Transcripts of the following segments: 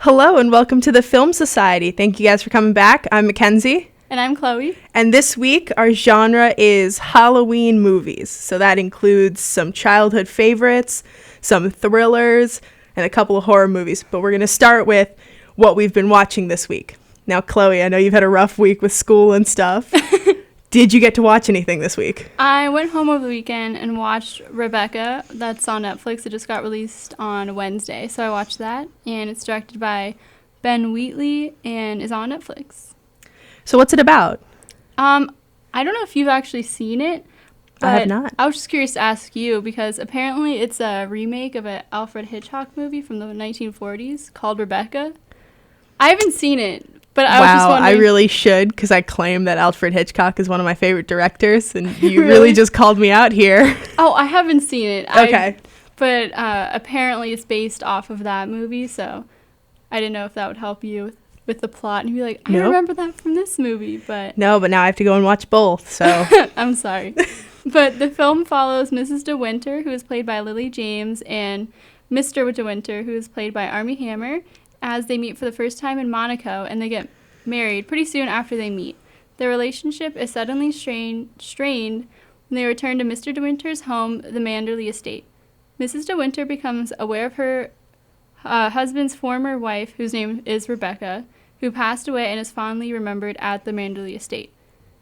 Hello and welcome to the Film Society. Thank you guys for coming back. I'm Mackenzie. And I'm Chloe. And this week our genre is Halloween movies. So that includes some childhood favorites, some thrillers, and a couple of horror movies. But we're going to start with what we've been watching this week. Now, Chloe, I know you've had a rough week with school and stuff. Did you get to watch anything this week? I went home over the weekend and watched Rebecca. That's on Netflix. It just got released on Wednesday. So I watched that. And it's directed by Ben Wheatley and is on Netflix. So what's it about? I don't know if you've actually seen it. But I have not. I was just curious to ask you because apparently it's a remake of an Alfred Hitchcock movie from the 1940s called Rebecca. I haven't seen it. But I was just wondering. I really should because I claim that Alfred Hitchcock is one of my favorite directors, and you really just called me out here. Oh, I haven't seen it. Okay. But apparently it's based off of that movie, so I didn't know if that would help you with the plot. And you'd be like, I remember that from this movie, but... No, but now I have to go and watch both, so... I'm sorry. But the film follows Mrs. De Winter, who is played by Lily James, and Mr. De Winter, who is played by Armie Hammer, as they meet for the first time in Monaco, and they get married pretty soon after they meet. Their relationship is suddenly strained when they return to Mr. De Winter's home, the Manderley estate. Mrs. De Winter becomes aware of her husband's former wife, whose name is Rebecca, who passed away and is fondly remembered at the Manderley estate.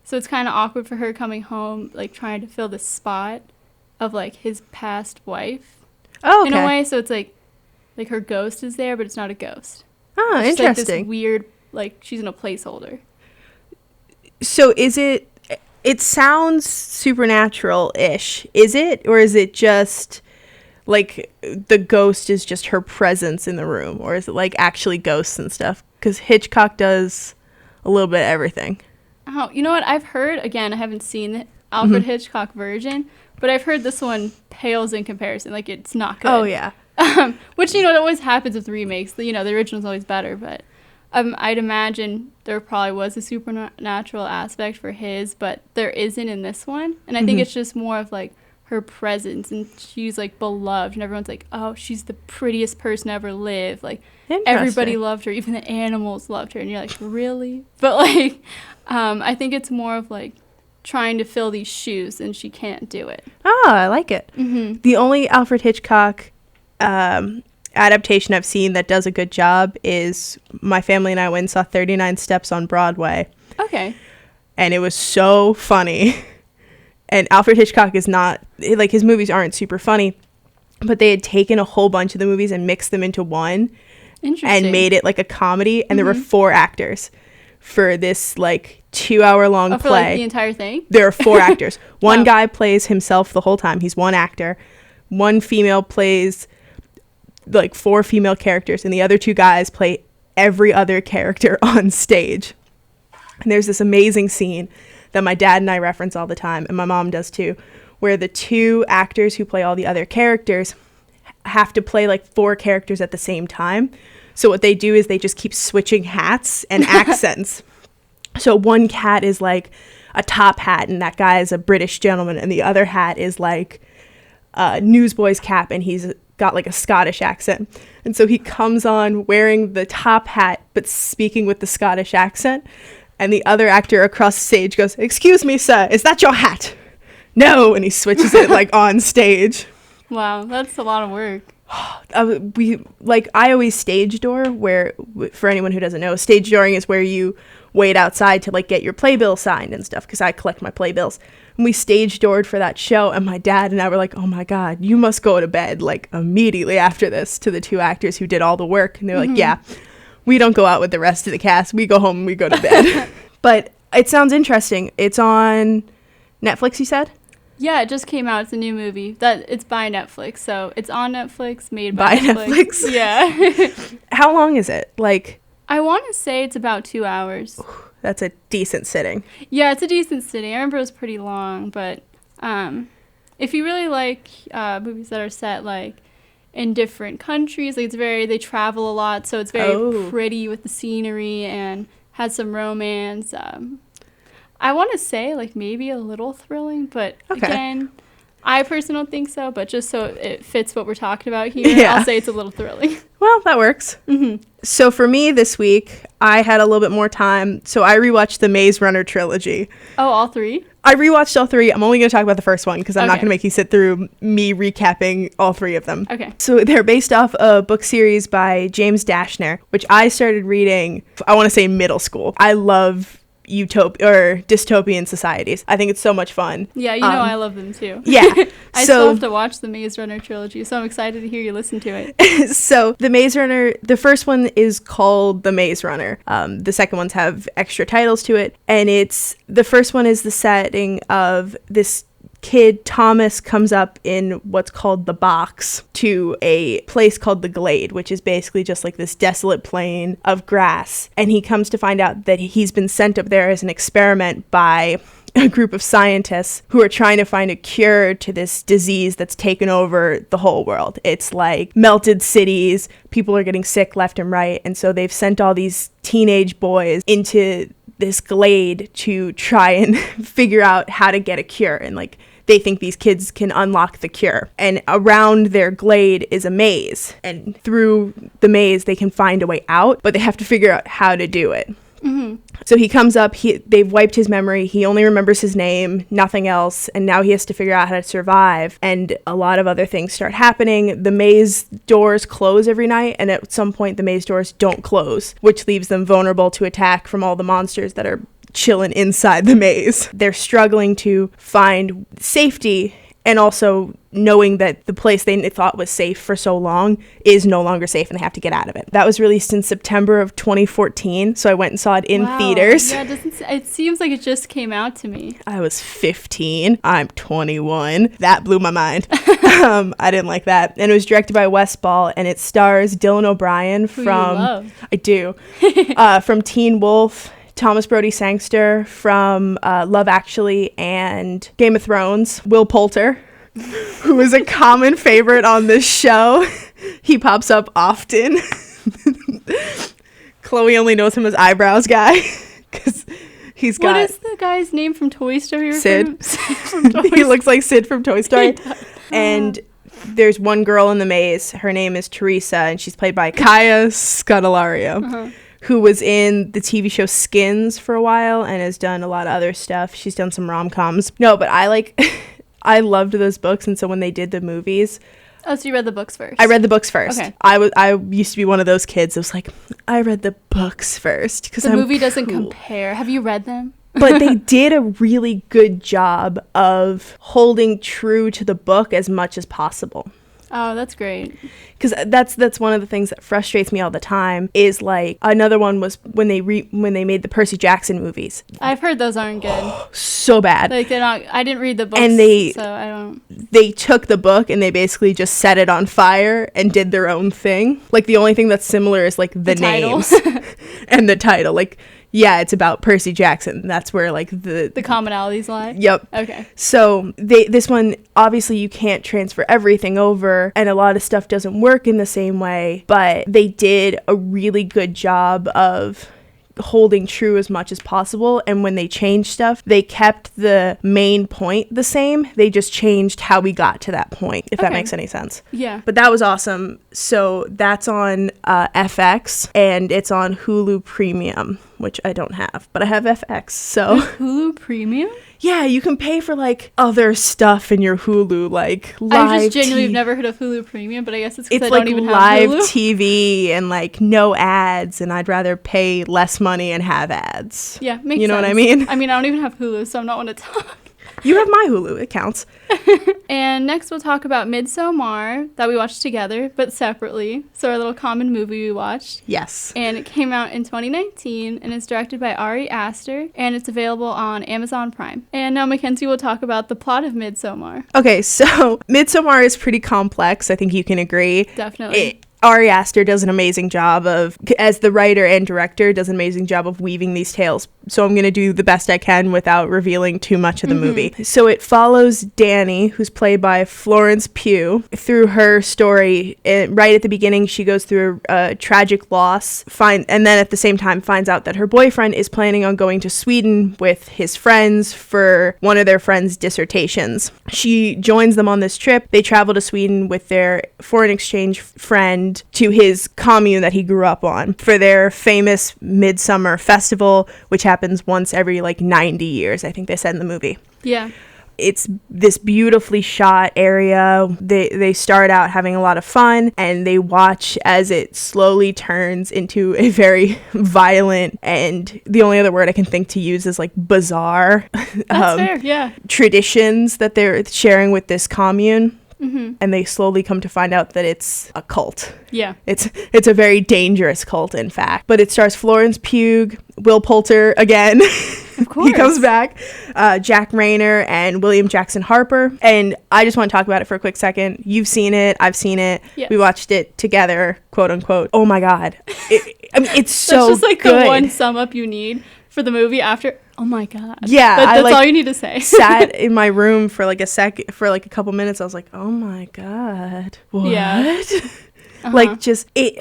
So it's kind of awkward for her coming home, like trying to fill the spot of like his past wife. Oh, okay. In a way, so it's like her ghost is there, but it's not a ghost. Oh, it's interesting. Like this weird, like she's in a placeholder. So it sounds supernatural-ish. Is it? Or is it just like the ghost is just her presence in the room? Or is it like actually ghosts and stuff? Because Hitchcock does a little bit of everything. Oh, you know what? I've heard, again, I haven't seen the Alfred Hitchcock version, but I've heard this one pales in comparison. Like, it's not good. Oh, yeah. Which, it always happens with remakes. The original's always better, but I'd imagine there probably was a supernatural aspect for his, but there isn't in this one. And I think it's just more of, like, her presence, and she's, like, beloved, and everyone's like, oh, she's the prettiest person to ever live. Like, everybody loved her. Even the animals loved her. And you're like, really? But, like, I think it's more of, like, trying to fill these shoes, and she can't do it. Oh, I like it. Mm-hmm. The only Alfred Hitchcock adaptation I've seen that does a good job is my family and I went and saw 39 Steps on Broadway. Okay. And it was so funny. And Alfred Hitchcock is not, like, his movies aren't super funny, but they had taken a whole bunch of the movies and mixed them into one and made it like a comedy. And there were 4 actors for this, like, 2-hour-long play. For, like, the entire thing? There are 4 actors. One guy plays himself the whole time. He's one actor. One female plays like 4 female characters, and the other 2 guys play every other character on stage. And there's this amazing scene that my dad and I reference all the time, and my mom does too, where the 2 actors who play all the other characters have to play like 4 characters at the same time. So what they do is they just keep switching hats and accents. So one cat is like a top hat, and that guy is a British gentleman, and the other hat is like a newsboy's cap, and he's got like a Scottish accent. And so he comes on wearing the top hat but speaking with the Scottish accent, and the other actor across the stage goes, "Excuse me, sir, is that your hat?" "No," and he switches it like on stage. Wow, that's a lot of work. I always stage door, where, for anyone who doesn't know, stage dooring is where you wait outside to like get your playbill signed and stuff, because I collect my playbills. And we stage doored for that show, and my dad and I were like, oh my god, you must go to bed like immediately after this, to the 2 actors who did all the work. And they're like, yeah, we don't go out with the rest of the cast, we go home and we go to bed. But it sounds interesting. It's on Netflix, you said? Yeah, it just came out. It's a new movie. It's by Netflix, so it's on Netflix, made by Netflix. Yeah. How long is it? Like, I want to say it's about 2 hours. That's a decent sitting. Yeah, it's a decent sitting. I remember it was pretty long, but if you really like movies that are set like in different countries, like they travel a lot, so it's very pretty with the scenery and has some romance. I want to say like maybe a little thrilling, but again, I personally don't think so, but just so it fits what we're talking about here, Yeah. I'll say it's a little thrilling. Well, that works. Mm-hmm. So for me this week, I had a little bit more time, so I rewatched the Maze Runner trilogy. Oh, all three? I rewatched all three. I'm only going to talk about the first one because I'm not Okay. going to make you sit through me recapping all three of them. Okay. So they're based off a book series by James Dashner, which I started reading, I want to say middle school. I love dystopian societies. I think it's so much fun. Yeah, you know I love them too. Yeah. I still have to watch the Maze Runner trilogy, so I'm excited to hear you listen to it. So the Maze Runner, the first one is called The Maze Runner. The second ones have extra titles to it. And the first one is the setting of this kid Thomas comes up in what's called the box to a place called the Glade, which is basically just like this desolate plain of grass. And he comes to find out that he's been sent up there as an experiment by a group of scientists who are trying to find a cure to this disease that's taken over the whole world. It's like melted cities, people are getting sick left and right, and so they've sent all these teenage boys into this glade to try and figure out how to get a cure, and like they think these kids can unlock the cure. And around their glade is a maze, and through the maze they can find a way out, but they have to figure out how to do it. Mm-hmm. So he comes up, they've wiped his memory, he only remembers his name, nothing else, and now he has to figure out how to survive, and a lot of other things start happening. The maze doors close every night, and at some point the maze doors don't close, which leaves them vulnerable to attack from all the monsters that are chilling inside the maze. They're struggling to find safety, and also knowing that the place they thought was safe for so long is no longer safe and they have to get out of it. That was released in September of 2014, so I went and saw it in theaters. Yeah, it seems like it just came out to me. I was 15. I'm 21. That blew my mind. I didn't like that. And it was directed by Wes Ball, and it stars Dylan O'Brien Who you love. I do. From Teen Wolf, Thomas Brody Sangster from Love Actually and Game of Thrones, Will Poulter, who is a common favorite on this show. He pops up often. Chloe only knows him as Eyebrows Guy because he's got... What is the guy's name from Toy Story? Sid. From Toy He looks like Sid from Toy Story. Story. And there's one girl in the maze. Her name is Teresa, and she's played by Kaya Scodelario. Who was in the TV show Skins for a while and has done a lot of other stuff. She's done some rom-coms. No, but I loved those books, and so when they did the movies... Oh, so you read the books first? I read the books first. Okay. I used to be one of those kids that was like, I read the books first. The movie doesn't compare. Have you read them? But they did a really good job of holding true to the book as much as possible. Oh, that's great. Because that's one of the things that frustrates me all the time is like another one was when they made the Percy Jackson movies. I've heard those aren't good. So bad. Like they're not. I didn't read the books, And so I don't. They took the book and they basically just set it on fire and did their own thing. Like the only thing that's similar is like the names and the title. Like, yeah, it's about Percy Jackson. That's where like the commonalities lie. Yep. Okay. So this one, obviously you can't transfer everything over and a lot of stuff doesn't work in the same way, but they did a really good job of holding true as much as possible. And when they changed stuff, they kept the main point the same. They just changed how we got to that point, if that makes any sense. Yeah. But that was awesome. So that's on FX and it's on Hulu Premium, which I don't have, but I have FX. So Hulu Premium? Yeah, you can pay for like other stuff in your Hulu, like live. I just genuinely have never heard of Hulu Premium, but I guess it's because I like don't even live have Hulu. TV and like no ads, and I'd rather pay less money and have ads. Yeah, makes sense. You know what I mean? I mean, I don't even have Hulu, so I'm not one to talk. You have my Hulu, it counts. And next we'll talk about Midsommar, that we watched together, but separately. So our little common movie we watched. Yes. And it came out in 2019, and it's directed by Ari Aster, and it's available on Amazon Prime. And now Mackenzie will talk about the plot of Midsommar. Okay, so Midsommar is pretty complex, I think you can agree. Definitely. Ari Aster does an amazing job as the writer and director, does an amazing job of weaving these tales so I'm going to do the best I can without revealing too much of the movie. So it follows Danny, who's played by Florence Pugh, through her story. Right at the beginning, she goes through a tragic loss, and then at the same time finds out that her boyfriend is planning on going to Sweden with his friends for one of their friends' dissertations. She joins them on this trip. They travel to Sweden with their foreign exchange friend to his commune that he grew up on for their famous Midsummer Festival, which happens once every like 90 years, I think they said in the movie. Yeah. It's this beautifully shot area. They start out having a lot of fun, and they watch as it slowly turns into a very violent, and the only other word I can think to use is like bizarre That's fair, yeah. traditions that they're sharing with this commune. And they slowly come to find out that it's a cult. Yeah. It's a very dangerous cult, in fact. But it stars Florence Pugh, Will Poulter again. Of course. He comes back. Jack Rayner and William Jackson Harper. And I just want to talk about it for a quick second. You've seen it. I've seen it. Yes. We watched it together, quote unquote. Oh my God. I mean, it's so That's just like good. the one sum up you need for the movie after. Oh my God. Yeah. That's all you need to say. Sat in my room for like a couple minutes. I was like, oh my God. What? Yeah. Like just it.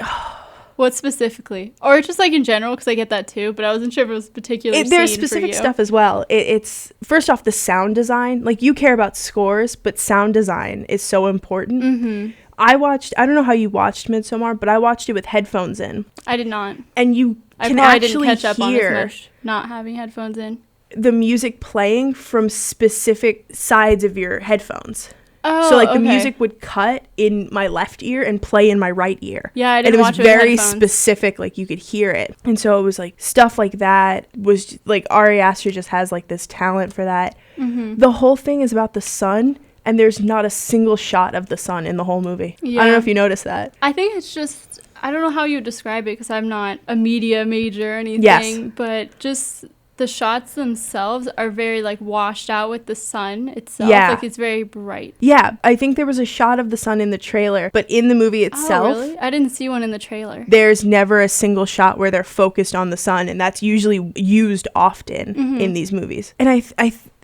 What specifically? Or just like in general, because I get that too, but I wasn't sure if it was particular There's scene specific for you. stuff as well. It's first off the sound design. Like you care about scores, but sound design is so important. I don't know how you watched Midsommar, but I watched it with headphones in. I did not. And you I can probably actually didn't catch up on as hear much not having headphones in. the music playing from specific sides of your headphones. Oh, So like the okay. music would cut in my left ear and play in my right ear. Yeah, I And didn't it was watch it with very headphones. specific, like you could hear it. And so it was like stuff like that was like Ari Aster just has like this talent for that. The whole thing is about the sun, and there's not a single shot of the sun in the whole movie. I Yeah. don't know if you noticed that. I think it's just, I don't know how you would describe it because I'm not a media major or anything, Yes. but just the shots themselves are very like washed out with the sun itself. Yeah. Like it's very bright. Yeah, I think there was a shot of the sun in the trailer, but in the movie itself, Oh, really? I didn't see one in the trailer. there's never a single shot where they're focused on the sun, and that's usually used often in these movies. And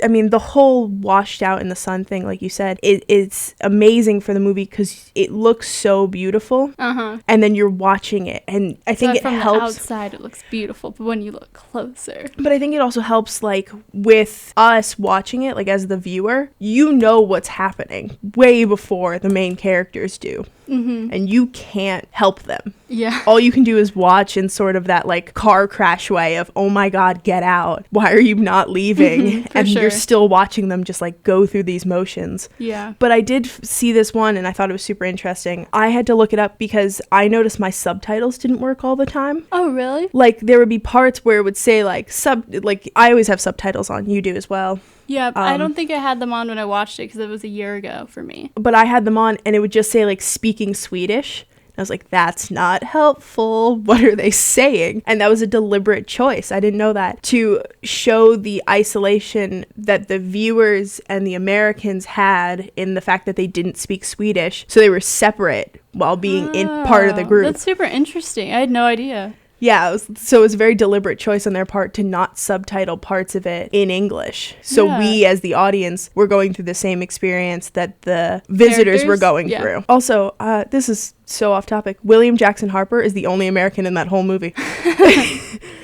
I mean, the whole washed out in the sun thing, like you said, it's amazing for the movie because it looks so beautiful, and then you're watching it, and I think So it from the helps. outside it looks beautiful, but when you look closer. But I think it also helps, like, with us watching it, like, as the viewer, you know what's happening way before the main characters do. And you can't help them. Yeah. All you can do is watch in sort of that, like, car crash way of, oh my God, get out. Why are you not leaving? For And sure. you're still watching them just, like, go through these motions. Yeah. But I did see this one, and I thought it was super interesting. I had to look it up because I noticed my subtitles didn't work all the time. Oh, really? Like, there would be parts where it would say, like, I always have subtitles on. You do as well. Yeah, I don't think I had them on when I watched it because it was a year ago for me. But I had them on, and it would just say, like, speaking Swedish. I was like, that's not helpful. What are they saying? And that was a deliberate choice. I didn't know that. To show the isolation that the viewers and the Americans had in the fact that they didn't speak Swedish. So they were separate while being in part of the Oh, group. That's super interesting. I had no idea. Yeah, so it was a very deliberate choice on their part to not subtitle parts of it in English. So Yeah. we, as the audience, were going through the same experience that the visitors were Characters? going Yeah. through. Also, this is so off topic. William Jackson Harper is the only American in that whole movie.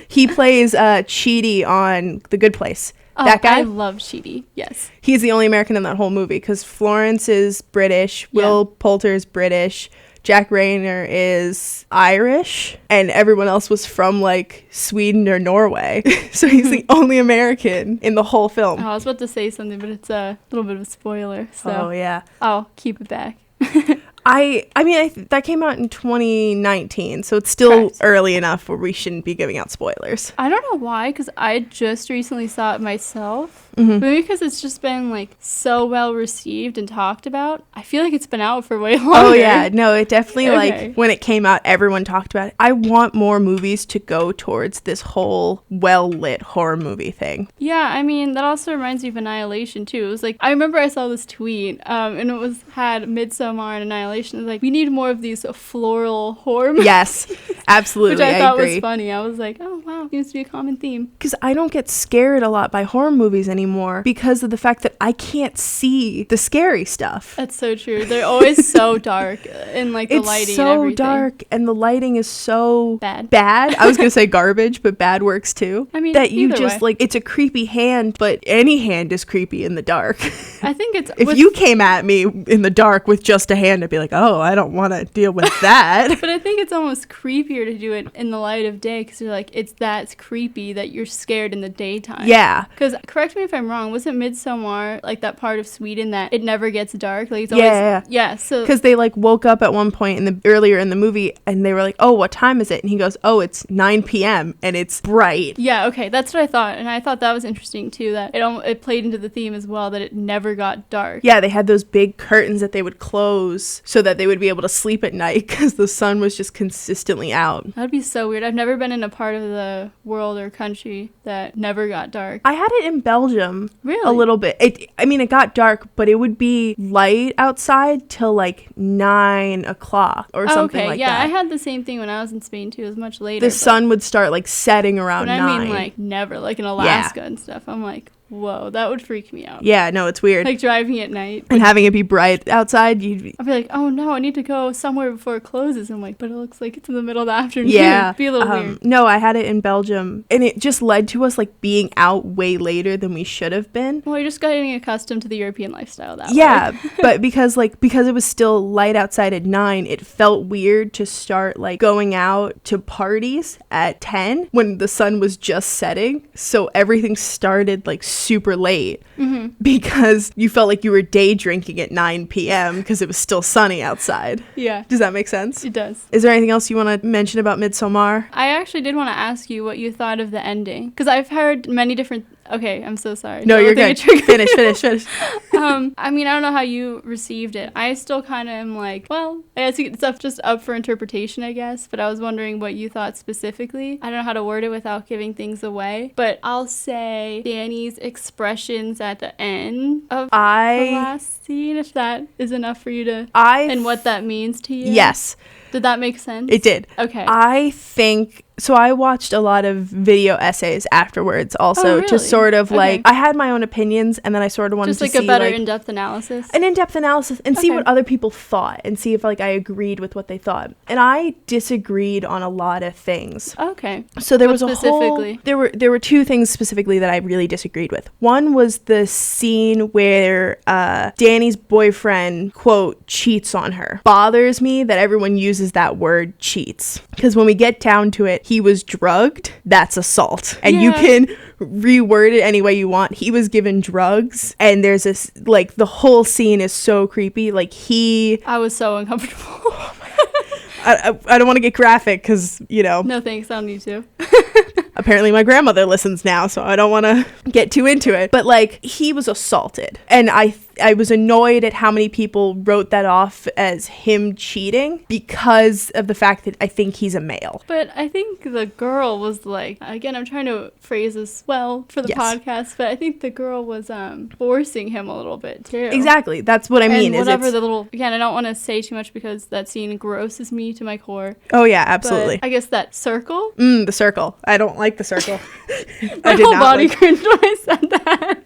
He plays Chidi on The Good Place. Oh, That guy? I love Chidi. Yes. He's the only American in that whole movie because Florence is British, Yeah. Will Poulter is British, Jack Rayner is Irish, and everyone else was from like Sweden or Norway. So he's the only American in the whole film. Oh, I was about to say something, but it's a little bit of a spoiler, so Oh yeah. I'll keep it back. I mean, that came out in 2019, so it's still Correct. early enough where we shouldn't be giving out spoilers. I don't know why, because I just recently saw it myself. Mm-hmm. Maybe because it's just been like so well received and talked about. I feel like it's been out for way longer. Oh yeah, no, it definitely Okay. like when it came out, everyone talked about it. I want more movies to go towards this whole well-lit horror movie thing. Yeah, I mean, that also reminds me of Annihilation, too. It was like, I remember I saw this tweet, and it had Midsommar and Annihilation Annihilation. Like, we need more of these floral horror movies. Yes, absolutely. Which I thought agree. was funny. I was like, oh, wow, seems to be a common theme. Because I don't get scared a lot by horror movies anymore because of the fact that I can't see the scary stuff. That's so true. They're always so dark and like the lighting It's and so everything. dark and the lighting is so Bad. I was going to say garbage, but bad works too. I mean, that you either just way. like, it's a creepy hand, but any hand is creepy in the dark. I think it's If you came at me in the dark with just a hand, I'd be like, oh, I don't want to deal with that. But I think it's almost creepier to do it in the light of day because you're like, it's that creepy that you're scared in the daytime. Yeah. Because, correct me if I'm wrong, wasn't Midsommar like that part of Sweden that it never gets dark? Like, it's Yeah. always, yeah, so. Because they like woke up at one point earlier in the movie and they were like, oh, what time is it? And he goes, oh, it's 9 p.m. and it's bright. Yeah, okay, that's what I thought. And I thought that was interesting too, that it played into the theme as well, that it never got dark. Yeah, they had those big curtains that they would close so that they would be able to sleep at night because the sun was just consistently out. That would be so weird. I've never been in a part of the world or country that never got dark. I had it in Belgium. Really? A little bit. It got dark, but it would be light outside till like 9 o'clock or something like yeah, that. I had the same thing when I was in Spain too. It was much later. The sun would start like setting around But 9. I mean, like, never. Like in Alaska and stuff. I'm like, whoa, that would freak me out. Yeah, no, it's weird. Like driving at night. And having it be bright outside, you'd be... I'd be like, oh no, I need to go somewhere before it closes. I'm like, but it looks like it's in the middle of the afternoon. Yeah. It'd be a little weird. No, I had it in Belgium. And it just led to us like being out way later than we should have been. Well, you're just getting accustomed to the European lifestyle that way. Yeah, but because it was still light outside at 9, it felt weird to start like going out to parties at 10 when the sun was just setting. So everything started like super late because you felt like you were day drinking at 9 p.m. because it was still sunny outside. Yeah. Does that make sense? It does. Is there anything else you want to mention about Midsommar? I actually did want to ask you what you thought of the ending. Because I've heard many different... Okay, I'm so sorry. No, you're Don't good. think it triggered Finish. I mean, I don't know how you received it. I still kind of am like, well, I guess it's just up for interpretation, I guess. But I was wondering what you thought specifically. I don't know how to word it without giving things away. But I'll say Danny's expressions at the end of the last scene, if that is enough for you to... and what that means to you. Yes. Did that make sense? It did. Okay. I think... So I watched a lot of video essays afterwards also to sort of like... I had my own opinions and then I sort of wanted to see... Just like a better in-depth analysis? An in-depth analysis and see what other people thought and see if like I agreed with what they thought. And I disagreed on a lot of things. Okay. So there What was a specifically? whole... There were two things specifically that I really disagreed with. One was the scene where Danny's boyfriend, quote, cheats on her. Bothers me that everyone uses that word cheats. Because when we get down to it, he was drugged. That's assault. And you can reword it any way you want. He was given drugs. And there's this, like, the whole scene is so creepy. Like, I was so uncomfortable. I don't want to get graphic because, you know. No thanks, I don't need to. Apparently my grandmother listens now, so I don't want to get too into it. But, like, he was assaulted. And I was annoyed at how many people wrote that off as him cheating because of the fact that I think he's a male. But I think the girl was like, again, I'm trying to phrase this well for the podcast, but I think the girl was forcing him a little bit too. Exactly. That's what I mean. And whatever the little... Again, I don't want to say too much because that scene grosses me to my core. Oh, yeah, absolutely. But I guess that circle? The circle. I don't like the circle. My whole body cringed when I said that.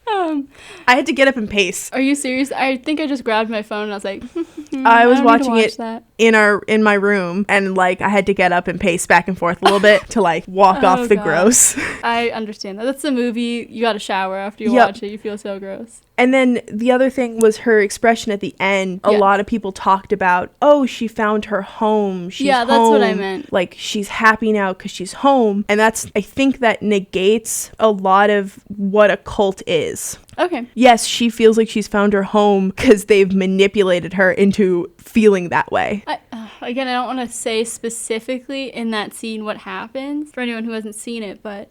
I had to get up and pace. Are you serious? I think I just grabbed my phone and I was like, I was watching it that. in my room and like I had to get up and pace back and forth a little bit to like walk off the gross. I understand that. That's the movie. You got to shower after you watch it. You feel so gross. And then the other thing was her expression at the end. A lot of people talked about, oh, she found her home. She's that's home. what I meant. Like, she's happy now because she's home. And I think that negates a lot of what a cult is. Okay. Yes, she feels like she's found her home because they've manipulated her into feeling that way. again, I don't want to say specifically in that scene what happens for anyone who hasn't seen it, but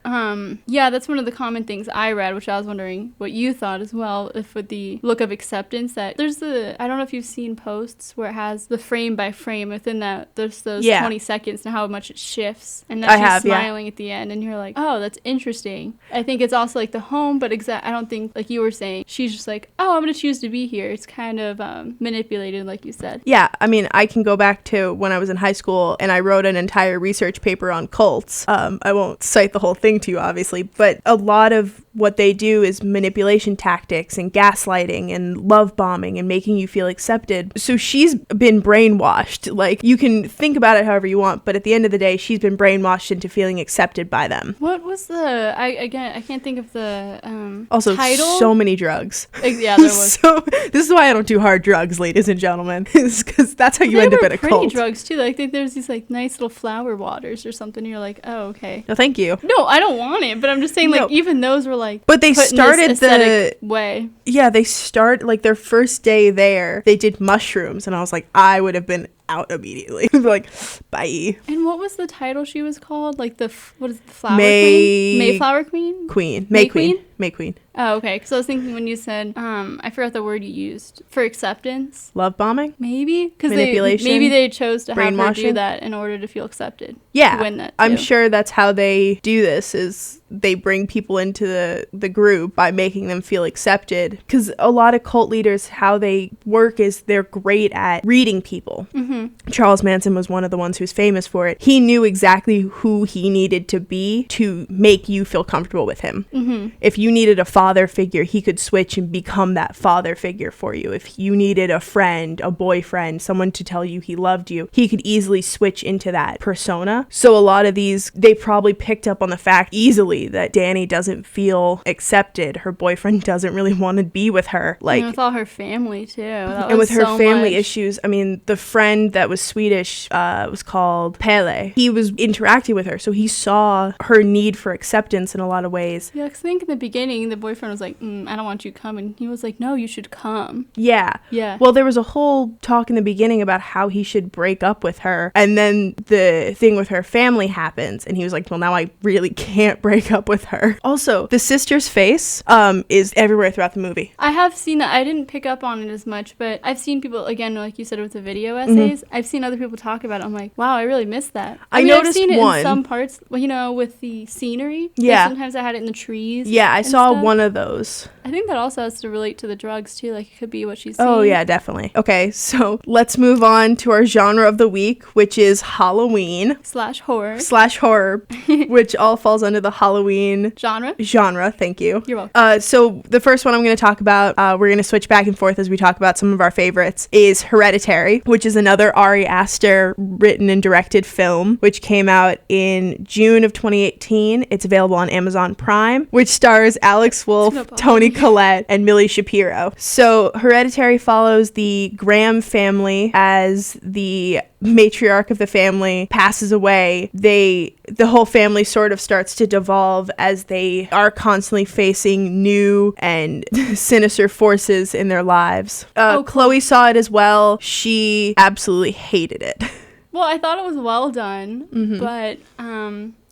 yeah, that's one of the common things I read, which I was wondering what you thought as well, if with the look of acceptance that there's I don't know if you've seen posts where it has the frame by frame within that, there's those 20 seconds and how much it shifts, and that she's smiling at the end, and you're like, oh, that's interesting. I think it's also like the home, but I don't think, like you were saying, she's just like, oh, I'm gonna choose to be here. It's kind of manipulated, like you said. Yeah, I mean, I can go back to when I was in high school and I wrote an entire research paper on cults. I won't cite the whole thing to you, obviously, but a lot of what they do is manipulation tactics and gaslighting and love bombing and making you feel accepted. So she's been brainwashed. Like, you can think about it however you want, but at the end of the day, she's been brainwashed into feeling accepted by them. What was I can't think of the also title? So many drugs. Yeah, there was. So this is why I don't do hard drugs, ladies and gentlemen, is because that's how you end up in a cult. Pretty drugs too. I think there's these like nice little flower waters or something. You're like, oh, okay. No, thank you. No, I don't want it, but I'm just saying, like, even those were like, but they started the way. Yeah, they start like their first day there. They did mushrooms, and I was like, I would have been out immediately. Like, bye. And what was the title she was called? Like what is it, the flower queen? Mayflower queen? May Queen. Oh, okay. Because I was thinking when you said, I forgot the word you used for acceptance. Love bombing? Maybe. Because manipulation. Maybe they chose to have her do that in order to feel accepted. Yeah. To win that too. I'm sure that's how they do this, is they bring people into the group by making them feel accepted. Because a lot of cult leaders, how they work is they're great at reading people. Mm-hmm. Charles Manson was one of the ones who's famous for it. He knew exactly who he needed to be to make you feel comfortable with him. Mm-hmm. If you needed a father figure, he could switch and become that father figure for you. If you needed a friend, a boyfriend, someone to tell you he loved you, he could easily switch into that persona. So a lot of these, they probably picked up on the fact easily that Danny doesn't feel accepted. Her boyfriend doesn't really want to be with her. Like, and with all her family too. And with her family issues, I mean, the friend that was Swedish was called Pele. He was interacting with her, so he saw her need for acceptance in a lot of ways. Yeah, because I think in the beginning, the boyfriend was like, I don't want you to come. And he was like, no, you should come. Yeah. Yeah. Well, there was a whole talk in the beginning about how he should break up with her. And then the thing with her family happens. And he was like, well, now I really can't break up with her. Also, the sister's face is everywhere throughout the movie. I have seen that. I didn't pick up on it as much, but I've seen people, again, like you said, with the video essays, mm-hmm. I've seen other people talk about it. I'm like, wow, I really missed that. I mean, noticed I've seen it one. In some parts, well, you know, with the scenery. Yeah. Like sometimes I had it in the trees. Yeah, I saw stuff. One of those. I think that also has to relate to the drugs, too. Like, it could be what she's seeing. Oh, yeah, definitely. Okay, so let's move on to our genre of the week, which is Halloween. / horror. / horror, which all falls under the Halloween genre, thank you. You're welcome. So the first one I'm going to talk about, we're going to switch back and forth as we talk about some of our favorites, is Hereditary, which is another Ari Aster written and directed film, which came out in June of 2018. It's available on Amazon Prime, which stars Alex Wolff, Toni Collette, and Millie Shapiro. So Hereditary follows the Graham family as the matriarch of the family passes away. The whole family sort of starts to devolve as they are constantly facing new and sinister forces in their lives. Chloe saw it as well. She absolutely hated it. Well, I thought it was well done, mm-hmm. but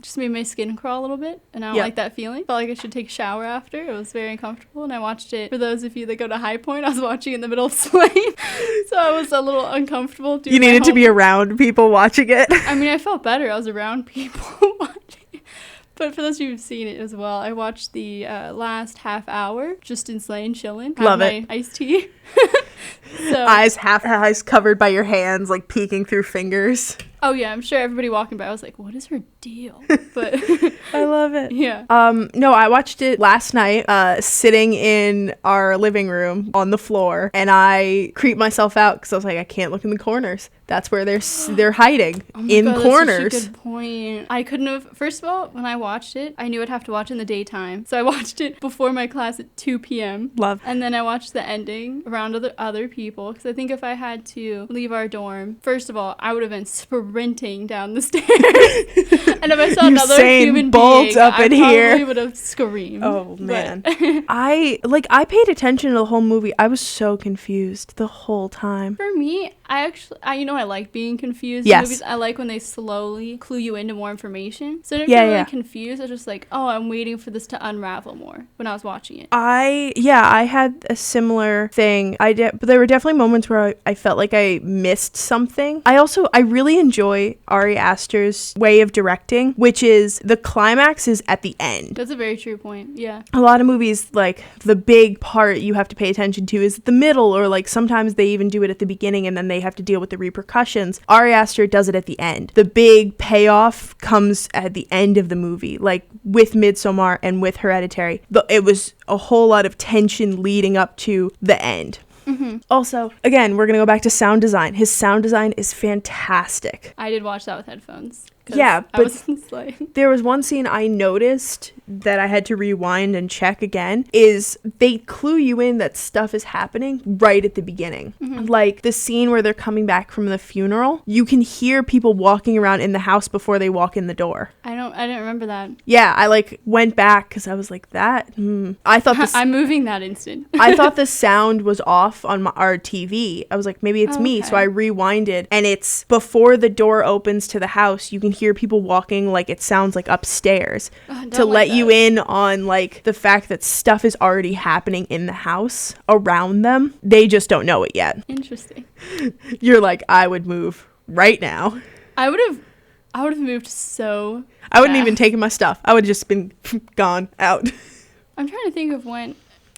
just made my skin crawl a little bit, and I don't like that feeling. Felt like I should take a shower after. It was very uncomfortable, and I watched it, for those of you that go to High Point, I was watching in the middle of Slane, so I was a little uncomfortable. You needed to be around people watching it. I mean, I felt better. I was around people watching it. But for those of you who've seen it as well, I watched the last half hour, just in Slane, chilling. Love it. My iced tea. So, eyes covered by your hands, like peeking through fingers. Oh yeah, I'm sure everybody walking by was like, what is her deal? But I love it. Yeah. No, I watched it last night, sitting in our living room on the floor, and I creeped myself out because I was like, I can't look in the corners. That's where they're hiding, in corners. That's such a good point. I couldn't have. First of all, when I watched it, I knew I'd have to watch in the daytime, so I watched it before my class at 2 p.m. Love. And then I watched the ending around other people, because I think if I had to leave our dorm, first of all, I would have been sprinting down the stairs. And if I saw another human being, up in I here. probably would have screamed. Oh man. I paid attention to the whole movie. I was so confused the whole time. For me, I like being confused Yes. in movies. I like when they slowly clue you into more information. So I didn't Yeah, feel really yeah. confused. I was just like, oh, I'm waiting for this to unravel more when I was watching it. I had a similar thing. But there were definitely moments where I felt like I missed something. I really enjoy Ari Aster's way of directing, which is the climax is at the end. That's a very true point. Yeah. A lot of movies, like, the big part you have to pay attention to is the middle, or like sometimes they even do it at the beginning and then they have to deal with the repercussions. Ari Aster does it at the end. The big payoff comes at the end of the movie, like with Midsommar and with Hereditary. It was a whole lot of tension leading up to the end. Mm-hmm. Also, again, we're going to go back to sound design. His sound design is fantastic. I did watch that with headphones. Yeah, I but was just like... there was one scene I noticed that I had to rewind and check again, is they clue you in that stuff is happening right at the beginning. Mm-hmm. Like the scene where they're coming back from the funeral, you can hear people walking around in the house before they walk in the door. I didn't remember that. Yeah, I like went back because I was like, I thought this... I'm moving that instant. I thought the sound was off on our TV. I was like, maybe it's me. Okay. So I rewinded, and it's before the door opens to the house. You can hear people walking, like it sounds like upstairs, to let you in on like the fact that stuff is already happening in the house around them. They just don't know it yet. Interesting. You're like, I would move right now. I would have moved so I wouldn't fast. even taken my stuff. I would have just been gone out. I'm trying to think of when.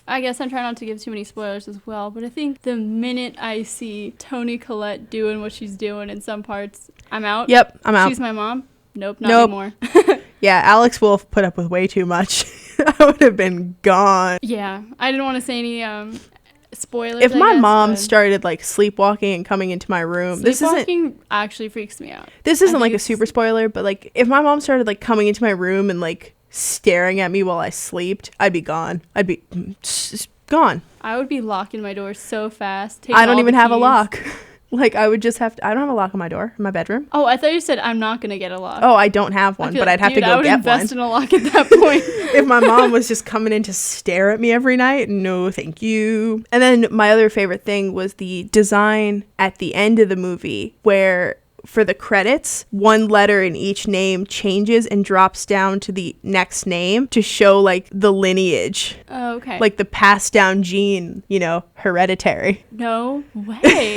I guess I'm trying not to give too many spoilers as well, but I think the minute I see Toni Collette doing what she's doing in some parts, I'm out. Yep, I'm out. She's my mom. Nope, not Nope. anymore. Yeah, Alex Wolff put up with way too much. I would have been gone. Yeah, I didn't want to say any spoilers. If I my guess, mom but sleepwalking and sleepwalking and coming into my room, this sleepwalking actually freaks me out. isn't I like think a it's- super spoiler, but like if my mom started like coming into my room and like staring at me while I slept, I'd be gone. I'd be gone. I would be locking my door so fast. I don't all even the have a keys. lock. Like I would just have to, I don't have a lock on my door in my bedroom. Oh, I thought you said I'm not gonna get a lock. Oh, I don't have one, I feel but like, I'd have to dude, I go would get invest one. in a lock at that point. If my mom was just coming in to stare at me every night, no thank you. And then my other favorite thing was the design at the end of the movie, where for the credits, one letter in each name changes and drops down to the next name to show like the lineage, Oh, okay. like the passed down gene, Hereditary. No way.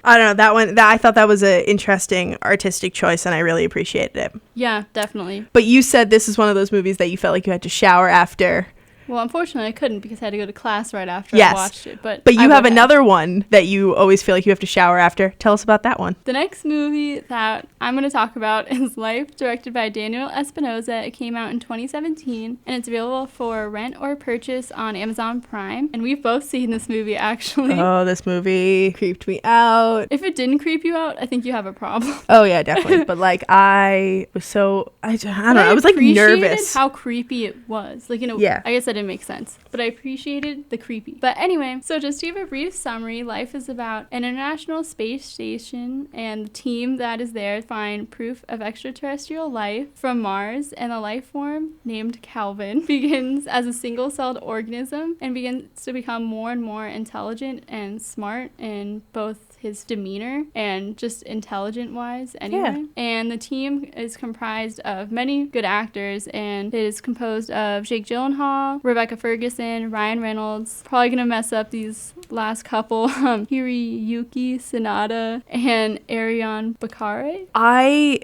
I don't know, I thought that was an interesting artistic choice and I really appreciated it. Yeah, definitely. But you said this is one of those movies that you felt like you had to shower after. Well, unfortunately, I couldn't because I had to go to class right after Yes. I watched it. But But you I have would another one that you always feel like you have to shower after. Tell us about that one. The next movie that I'm going to talk about is Life, directed by Daniel Espinosa. It came out in 2017, and it's available for rent or purchase on Amazon Prime. And we've both seen this movie, actually. Oh, this movie creeped me out. If it didn't creep you out, I think you have a problem. Oh, yeah, definitely. But, like, I was so, I don't know, I was, like, appreciated nervous. how creepy it was. Like, Yeah. I guess that didn't make sense. But I appreciated the creepy. But anyway, so just to give a brief summary, Life is about an international space station and the team that is there to find proof of extraterrestrial life from Mars, and the life form named Calvin begins as a single-celled organism and begins to become more and more intelligent and smart in both his demeanor and just intelligent wise anyway. Yeah. And the team is comprised of many good actors, and it is composed of Jake Gyllenhaal, Rebecca Ferguson, Ryan Reynolds, probably gonna mess up these last couple, Hiroyuki Sanada and Ariane Bakare.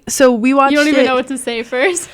So we watched You don't even it. know what to say first.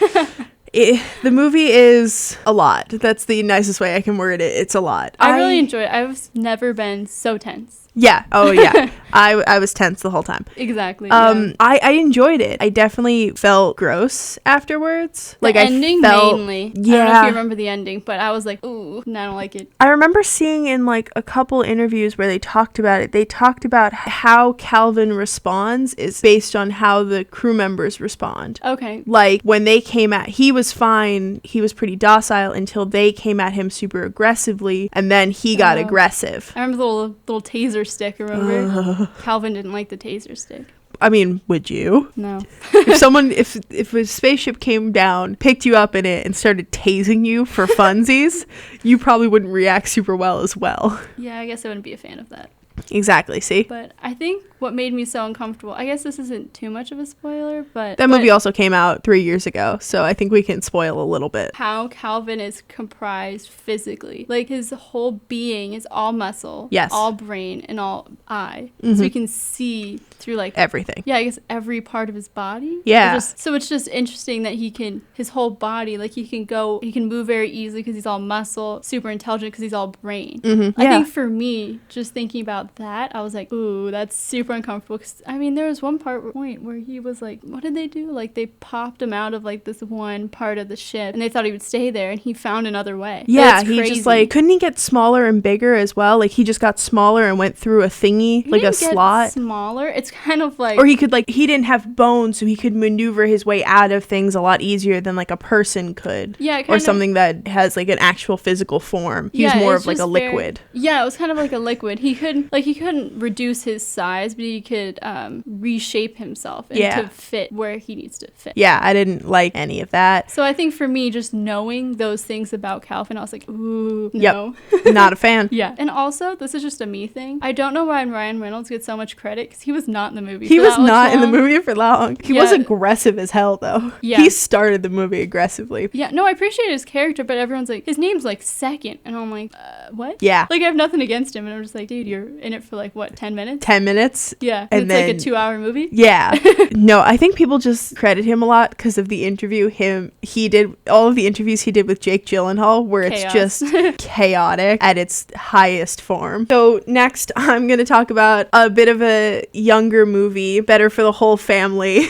The movie is a lot. That's the nicest way I can word it. It's a lot. I really enjoy it. I've never been so tense. Yeah. Oh, yeah. I was tense the whole time. Exactly. Yeah. I enjoyed it. I definitely felt gross afterwards. The ending I felt, mainly. Yeah. I don't know if you remember the ending, but I was like, ooh, no, I don't like it. I remember seeing in like a couple interviews where they talked about it. They talked about how Calvin responds is based on how the crew members respond. Okay. Like when they came at, he was fine. He was pretty docile until they came at him super aggressivily, and then he got aggressive. I remember the little taser stick, remember? Calvin didn't like the taser stick. I mean, would you? No. if a spaceship came down, picked you up in it, and started tasing you for funsies, you probably wouldn't react super well as well. Yeah, I guess I wouldn't be a fan of that. Exactly. See? But I think what made me so uncomfortable, I guess this isn't too much of a spoiler, but That movie also came out 3 years ago, so I think we can spoil a little bit. how Calvin is comprised physically. Like, his whole being is all muscle, Yes. all brain, and all eye. So you can see through, like, Everything. yeah, I guess every part of his body. Yeah. So it's just interesting that his whole body, like, he can move very easily because he's all muscle, super intelligent because he's all brain. I think for me, just thinking about that, I was like, ooh, that's super uncomfortable. Cause, I mean, there was one point where he was like, what did they do? Like, they popped him out of, like, this one part of the ship, and they thought he would stay there, and he found another way. Yeah, That's he crazy. just, like, couldn't he get smaller and bigger as well? Like, he just got smaller and went through a thingy, He like a didn't get slot. smaller. It's kind of like, Or he could, like, he didn't have bones, so he could maneuver his way out of things a lot easier than, like, a person could. yeah, Or kind of, something that has, like, an actual physical form. He was Yeah, more it's of, like, a just very- liquid. Yeah, it was kind of like a liquid. He couldn't reduce his size, but he could reshape himself and Yeah. to fit where he needs to fit. Yeah, I didn't like any of that. So I think for me, just knowing those things about Calvin, I was like, ooh, Yep. no. Not a fan. Yeah. And also, this is just a me thing. I don't know why Ryan Reynolds gets so much credit because he was not in the movie. He for was that much not in the long. movie for long. He was Yeah. aggressive as hell, though. Yeah. He started the movie aggressively. Yeah, no, I appreciate his character, but everyone's like, his name's like second. And I'm like, what? Yeah. Like, I have nothing against him. And I'm just like, dude, you're in it for like, what, 10 minutes? 10 minutes. Yeah. And it's then- like a 2-hour movie. Yeah. No, I think people just credit him a lot because of the interview he did, all of the interviews he did with Jake Gyllenhaal, where it's Chaos. just chaotic at its highest form. So next, I'm going to talk about a bit of a younger movie, better for the whole family.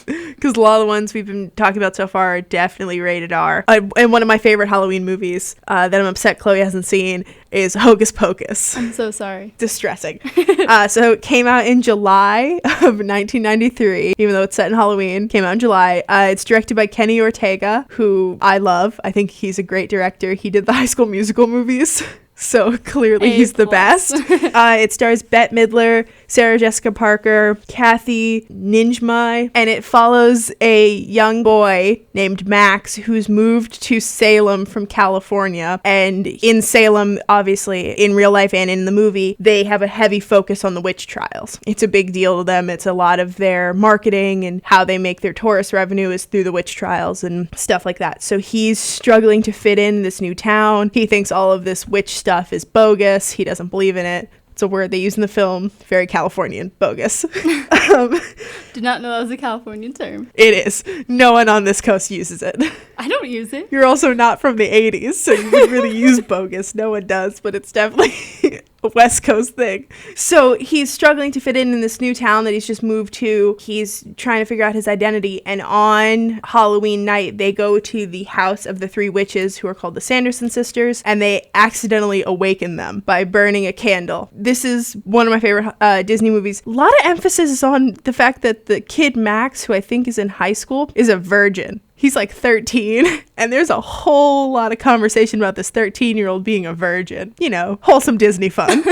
Because a lot of the ones we've been talking about so far are definitely rated R. And one of my favorite Halloween movies that I'm upset Chloe hasn't seen is Hocus Pocus. I'm so sorry. Distressing. So it came out in July of 1993, even though it's set in Halloween. Came out in July. It's directed by Kenny Ortega, who I love. I think he's a great director. He did the High School Musical movies. So clearly he's the best. It stars Bette Midler, Sarah Jessica Parker, Kathy Ninjmai, and it follows a young boy named Max who's moved to Salem from California. And in Salem, obviously, in real life and in the movie, they have a heavy focus on the witch trials. It's a big deal to them. It's a lot of their marketing and how they make their tourist revenue is through the witch trials and stuff like that. So he's struggling to fit in this new town. He thinks all of this witch stuff is bogus. He doesn't believe in it. It's a word they use in the film. Very Californian. Bogus. Did not know that was a Californian term. It is. No one on this coast uses it. I don't use it. You're also not from the 80s, so you would really use bogus. No one does, but it's definitely a West Coast thing. So he's struggling to fit in this new town that he's just moved to. He's trying to figure out his identity. And on Halloween night, they go to the house of the three witches who are called the Sanderson sisters, and they accidentally awaken them by burning a candle. This is one of my favorite Disney movies. A lot of emphasis is on the fact that the kid Max, who I think is in high school, is a virgin. He's like 13, and there's a whole lot of conversation about this 13-year-old being a virgin. You know, wholesome Disney fun.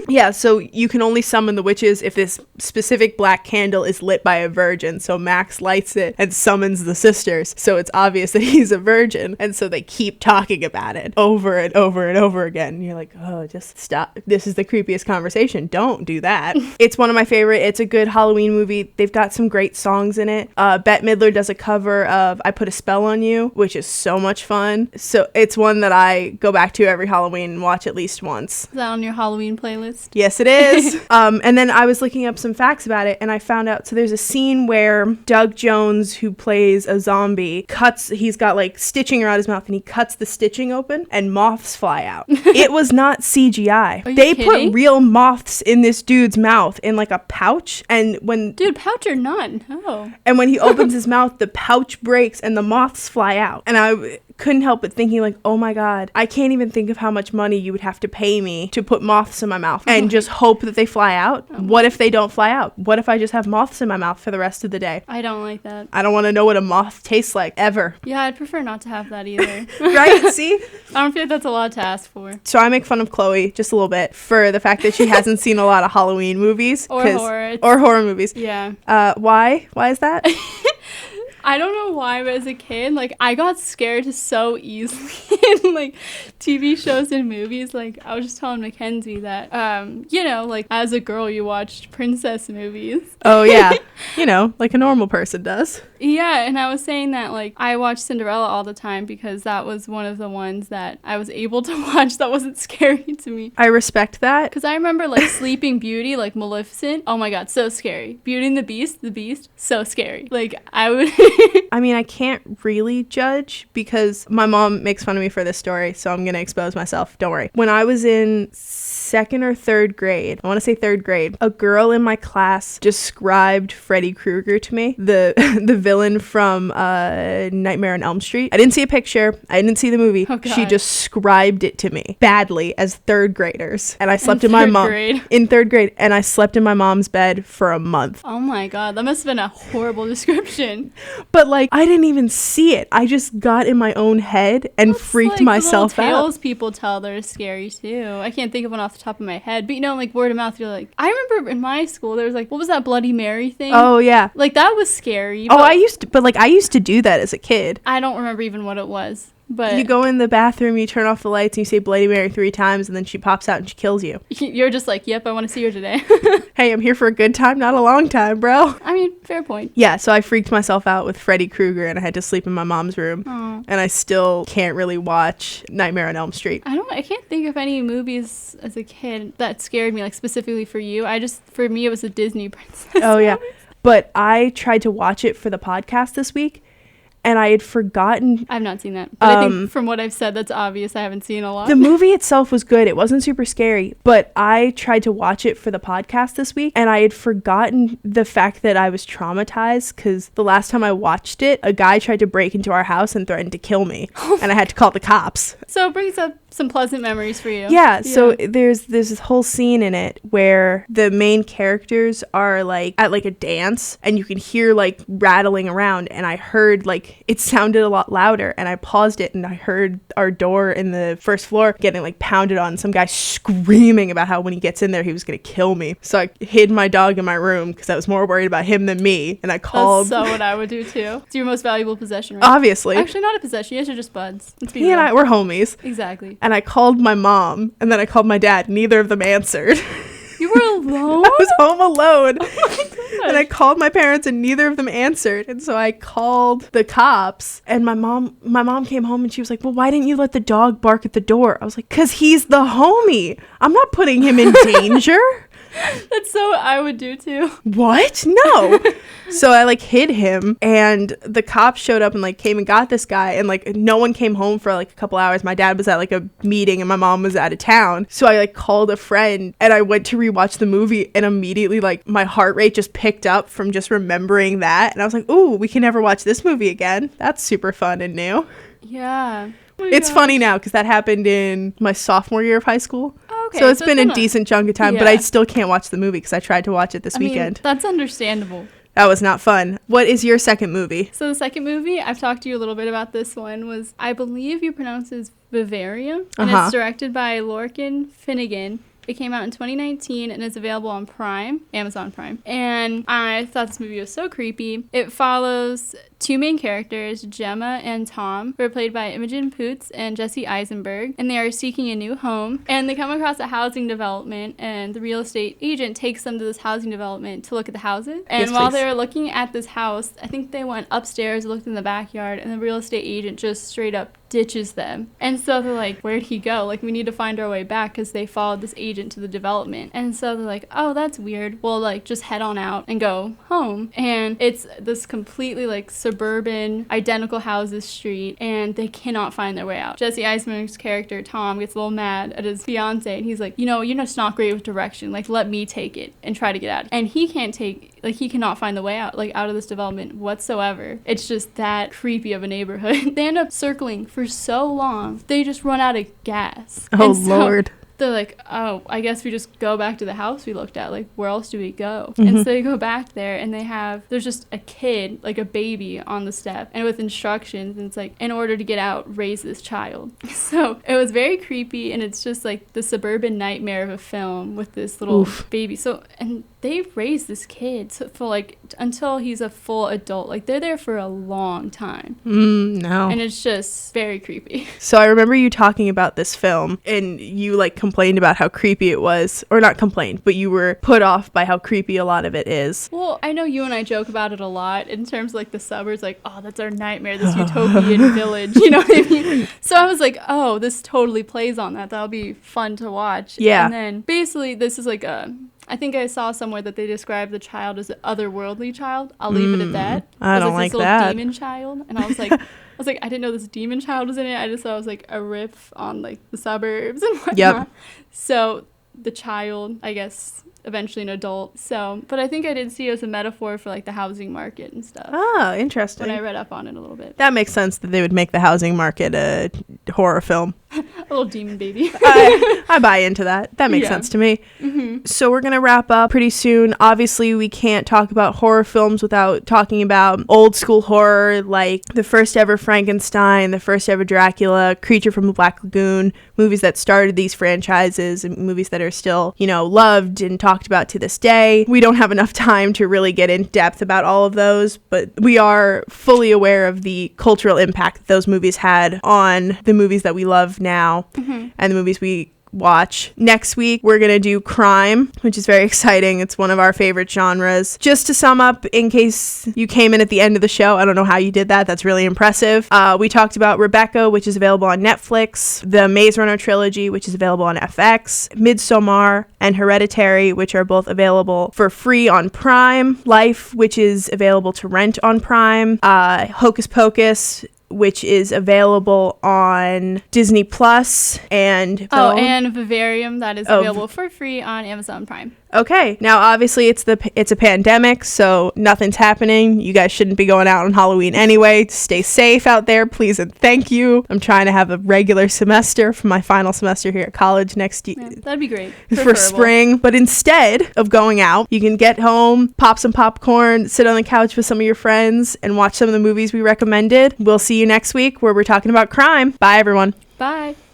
Yeah, so you can only summon the witches if this specific black candle is lit by a virgin. So Max lights it and summons the sisters. So it's obvious that he's a virgin. And so they keep talking about it over and over and over again. And you're like, oh, just stop. This is the creepiest conversation. Don't do that. It's one of my favorite. It's a good Halloween movie. They've got some great songs in it. Bette Midler does a cover of I Put a Spell on You, which is so much fun. So it's one that I go back to every Halloween and watch at least once. Is that on your Halloween playlist? Yes, it is. And then I was looking up some facts about it, and I found out, so there's a scene where Doug Jones, who plays a zombie, he's got like stitching around his mouth, and he cuts the stitching open, and moths fly out. It was not CGI. Are you They kidding? put real moths in this dude's mouth in like a pouch, and Dude, pouch or none? Oh. when he opens his mouth, the pouch breaks and the moths fly out. And I couldn't help but thinking like, oh my God, I can't even think of how much money you would have to pay me to put moths in my mouth and just hope that they fly out. What if they don't fly out? What if I just have moths in my mouth for the rest of the day? I don't like that. I don't want to know what a moth tastes like ever. Yeah, I'd prefer not to have that either. Right? See? I don't feel like that's a lot to ask for. So I make fun of Chloe just a little bit for the fact that she hasn't seen a lot of Halloween movies. Or horror. Or horror movies. Yeah. Why? Why is that? I don't know why, but as a kid, like, I got scared so easily in, like, TV shows and movies. Like, I was just telling Mackenzie that, you know, like, as a girl, you watched princess movies. Oh, yeah. You know, like a normal person does. Yeah, and I was saying that, like, I watched Cinderella all the time because that was one of the ones that I was able to watch that wasn't scary to me. I respect that. Because I remember, like, Sleeping Beauty, like, Maleficent. Oh, my God, so scary. Beauty and the Beast, so scary. Like, I would... I mean, I can't really judge because my mom makes fun of me for this story, so I'm going to expose myself. Don't worry. When I was in second or third grade, I want to say third grade, a girl in my class described Freddy Krueger to me, the villain from Nightmare on Elm Street. I didn't see a picture. I didn't see the movie. Oh, God. She described it to me badly as third graders. And I slept in my mom in third grade, and I slept in my mom's bed for a month. Oh my God, that must have been a horrible description. But like, I didn't even see it. I just got in my own head and That's freaked like myself the little tales out. people tell that are scary too. I can't think of one off the top of my head, but you know, like word of mouth, you're like, I remember in my school there was like, what was that Bloody Mary thing? Oh yeah. Like that was scary. Oh, I used to do that as a kid. I don't remember even what it was. But you go in the bathroom, you turn off the lights, and you say Bloody Mary 3 times, and then she pops out and she kills you. You're just like, yep, I want to see her today. Hey, I'm here for a good time, not a long time, bro. I mean, fair point. Yeah, so I freaked myself out with Freddy Krueger, and I had to sleep in my mom's room. Oh. And I still can't really watch Nightmare on Elm Street. I can't think of any movies as a kid that scared me, like specifically for you. For me, it was a Disney princess. Oh, yeah. But I tried to watch it for the podcast this week, and I had forgotten. I've not seen that. But I think from what I've said, that's obvious. I haven't seen a lot. The movie itself was good. It wasn't super scary, but I tried to watch it for the podcast this week, and I had forgotten the fact that I was traumatized because the last time I watched it, a guy tried to break into our house and threatened to kill me, and I had to call the cops. So it brings up some pleasant memories for you. Yeah, so there's this whole scene in it where the main characters are like at like a dance, and you can hear like rattling around, and I heard like it sounded a lot louder, and I paused it, and I heard our door in the first floor getting like pounded on, some guy screaming about how when he gets in there he was gonna kill me. So I hid my dog in my room because I was more worried about him than me, and I called. That's so what I would do too. It's your most valuable possession, right? Obviously. Actually, not a possession. You guys are just buds. Let's be He real. and I were homies. Exactly. And I called my mom, and then I called my dad. Neither of them answered. You were alone? I was home alone. Oh my gosh. And I called my parents, and neither of them answered. And so I called the cops, and my mom came home, and she was like, well, why didn't you let the dog bark at the door? I was like, because he's the homie. I'm not putting him in danger. That's so what I would do too. What? No. So I like hid him, and the cops showed up and like came and got this guy, and like no one came home for like a couple hours. My dad was at like a meeting, and my mom was out of town. So I like called a friend, and I went to rewatch the movie, and immediately like my heart rate just picked up from just remembering that. And I was like, ooh, we can never watch this movie again. That's super fun and new. Yeah. Oh It's gosh. funny now because that happened in my sophomore year of high school. Okay, So it's been a decent chunk of time, but I Yeah. still can't watch the movie because I tried to watch it this weekend. That's understandable. That was not fun. What is your second movie? So the second movie, I've talked to you a little bit about this one, was I believe you pronounce it as Bavaria, and Uh-huh. it's directed by Lorcan Finnegan. It came out in 2019 and is available on Prime, Amazon Prime. And I thought this movie was so creepy. It follows two main characters, Gemma and Tom, who are played by Imogen Poots and Jesse Eisenberg, and they are seeking a new home. And they come across a housing development, and the real estate agent takes them to this housing development to look at the houses. And Yes, while please. they were looking at this house, I think they went upstairs, looked in the backyard, and the real estate agent just straight up ditches them. And so they're like, where'd he go? Like, we need to find our way back because they followed this agent to the development. And so they're like, oh, that's weird. We'll like just head on out and go home. And it's this completely like suburban, identical houses street, and they cannot find their way out. Jesse Eisenberg's character, Tom, gets a little mad at his fiance, and he's like, you know, you're just not great with direction. Like, let me take it and try to get out. And he cannot find the way out, like, out of this development whatsoever. It's just that creepy of a neighborhood. They end up circling for so long, they just run out of gas. Oh, And so Lord. they're like, oh, I guess we just go back to the house we looked at. Like, where else do we go? And so they go back there, and there's just a kid, like a baby, on the step, and with instructions, and it's like, in order to get out, raise this child. So it was very creepy, and it's just like the suburban nightmare of a film with this little Oof. baby. So, and they've raised this kid for like until he's a full adult. Like they're there for a long time. No. And it's just very creepy. So I remember you talking about this film and you like complained about how creepy it was, or not complained, but you were put off by how creepy a lot of it is. Well, I know you and I joke about it a lot in terms of like the suburbs, like, oh, that's our nightmare, this utopian village, you know what I mean? So I was like, oh, this totally plays on that. That'll be fun to watch. Yeah. And then basically this is like I think I saw somewhere that they described the child as an otherworldly child. I'll leave it at that. I don't like this little that. demon child. And I was like, I didn't know this demon child was in it. I just thought it was like a riff on like the suburbs and whatnot. Yep. So the child, I guess, eventually an adult. So, but I think I did see it as a metaphor for like the housing market and stuff. Oh, interesting. When I read up on it a little bit. That makes sense that they would make the housing market a horror film. A little demon baby. I buy into that. That makes sense to me. Mm-hmm. So we're going to wrap up pretty soon. Obviously, we can't talk about horror films without talking about old school horror, like the first ever Frankenstein, the first ever Dracula, Creature from the Black Lagoon, movies that started these franchises and movies that are still, you know, loved and talked about to this day. We don't have enough time to really get in depth about all of those, but we are fully aware of the cultural impact that those movies had on the movies that we love now and the movies we watch. Next week, we're going to do crime, which is very exciting. It's one of our favorite genres. Just to sum up, in case you came in at the end of the show, I don't know how you did that. That's really impressive. We talked about Rebecca, which is available on Netflix, the Maze Runner trilogy, which is available on FX, Midsommar, and Hereditary, which are both available for free on Prime, Life, which is available to rent on Prime, Hocus Pocus, which is available on Disney Plus, and and Vivarium, that is available for free on Amazon Prime. Okay, now obviously it's a pandemic, so nothing's happening. You guys shouldn't be going out on Halloween anyway. Stay safe out there, please and thank you. I'm trying to have a regular semester for my final semester here at college next year. Yeah, that'd be great. For spring. But instead of going out, you can get home, pop some popcorn, sit on the couch with some of your friends, and watch some of the movies we recommended. We'll see you next week where we're talking about crime. Bye, everyone. Bye.